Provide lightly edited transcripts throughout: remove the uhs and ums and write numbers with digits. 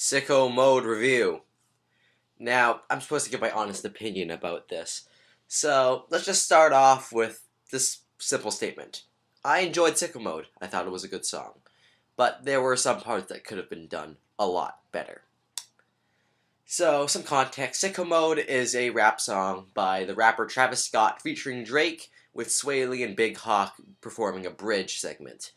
Sicko Mode review. Now, I'm supposed to give my honest opinion about this. So, let's just start off with this simple statement. I enjoyed Sicko Mode. I thought it was a good song. But there were some parts that could have been done a lot better. So, some context. Sicko Mode is a rap song by the rapper Travis Scott featuring Drake, with Sway Lee and Big Hawk performing a bridge segment.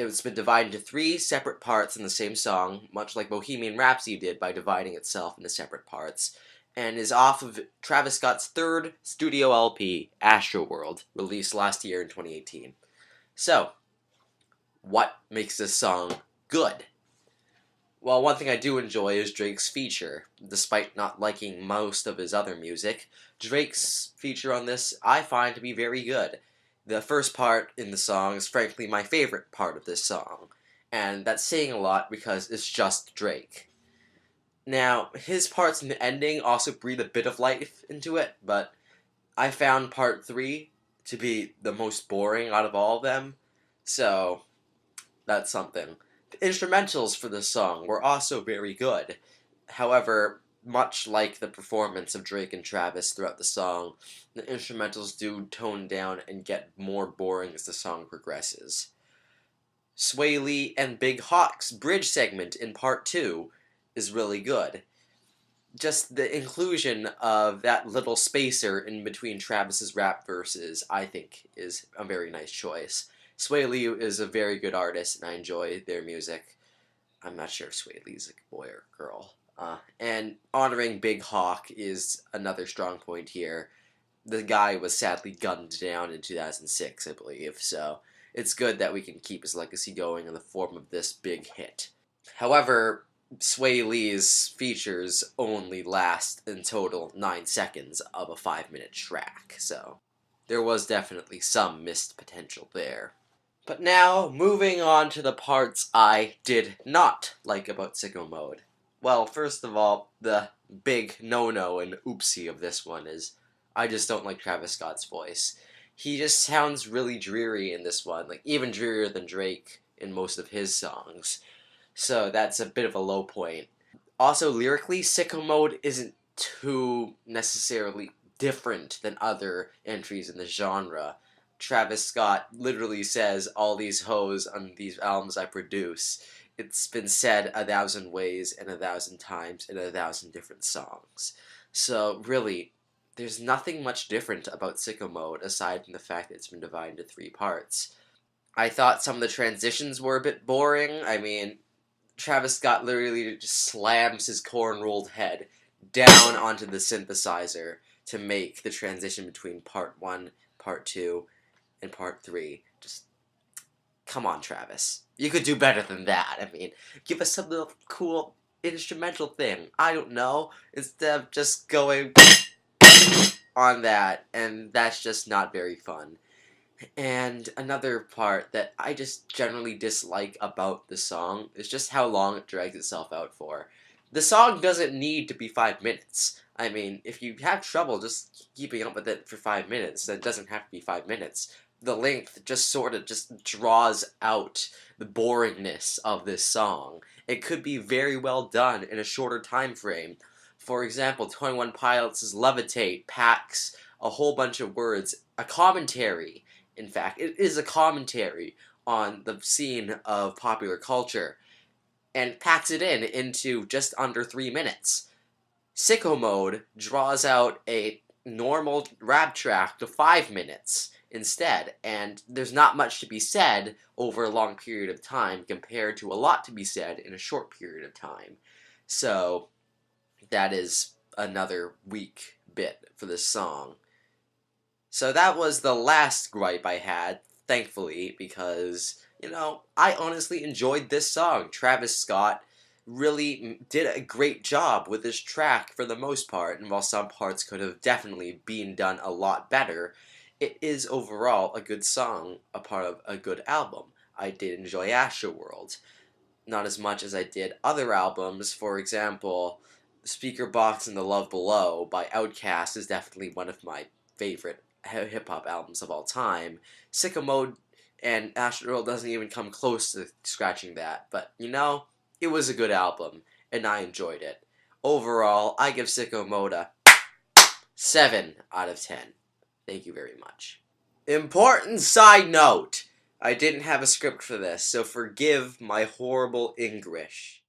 It's been divided into three separate parts in the same song, much like Bohemian Rhapsody did by dividing itself into separate parts, and is off of Travis Scott's third studio LP, Astroworld, released last year in 2018. So, what makes this song good? Well, one thing I do enjoy is Drake's feature. Despite not liking most of his other music, Drake's feature on this I find to be very good. The first part in the song is frankly my favorite part of this song, and that's saying a lot because it's just Drake. Now, his parts in the ending also breathe a bit of life into it, but I found part 3 to be the most boring out of all of them, so that's something. The instrumentals for the song were also very good. However, much like the performance of Drake and Travis throughout the song, the instrumentals do tone down and get more boring as the song progresses. Sway Lee and Big Hawk's bridge segment in part 2 is really good. Just the inclusion of that little spacer in between Travis's rap verses, I think, is a very nice choice. Sway Lee is a very good artist, and I enjoy their music. I'm not sure if Sway Lee's a boy or girl. And honoring Big Hawk is another strong point here. The guy was sadly gunned down in 2006, I believe, so it's good that we can keep his legacy going in the form of this big hit. However, Sway Lee's features only last in total 9 seconds of a 5-minute track, so there was definitely some missed potential there. But now, moving on to the parts I did not like about Sicko Mode. Well, first of all, the big no-no and oopsie of this one is I just don't like Travis Scott's voice. He just sounds really dreary in this one, like even drearier than Drake in most of his songs. So that's a bit of a low point. Also, lyrically, Sicko Mode isn't too necessarily different than other entries in the genre. Travis Scott literally says all these hoes on these albums I produce. It's been said 1,000 ways and 1,000 times in 1,000 different songs. So really, there's nothing much different about Sicko Mode aside from the fact that it's been divided into 3 parts. I thought some of the transitions were a bit boring. I mean, Travis Scott literally just slams his corn-rolled head down onto the synthesizer to make the transition between part 1, part 2, and part 3. Just, come on, Travis. You could do better than that. I mean, give us some little cool instrumental thing. I don't know. Instead of just going on that, and that's just not very fun. And another part that I just generally dislike about the song is just how long it drags itself out for. The song doesn't need to be 5 minutes. I mean, if you have trouble just keeping up with it for 5 minutes, then it doesn't have to be 5 minutes. The length just sort of just draws out the boringness of this song. It could be very well done in a shorter time frame. For example, 21 Pilots' Levitate packs a whole bunch of words, a commentary. In fact, it is a commentary on the scene of popular culture, and packs it into just under 3 minutes. Sicko Mode draws out a normal rap track to 5 minutes instead, and there's not much to be said over a long period of time compared to a lot to be said in a short period of time. So that is another weak bit for this song. So that was the last gripe I had, thankfully, because, I honestly enjoyed this song. Travis Scott really did a great job with this track for the most part, and while some parts could have definitely been done a lot better, it is overall a good song, a part of a good album. I did enjoy Astroworld. Not as much as I did other albums. For example, Speaker Box and The Love Below by Outkast is definitely one of my favorite hip-hop albums of all time. Sicko Mode and Astroworld doesn't even come close to scratching that, but it was a good album, and I enjoyed it. Overall, I give Sicko Mode a 7 out of 10. Thank you very much. Important side note, I didn't have a script for this, so forgive my horrible English.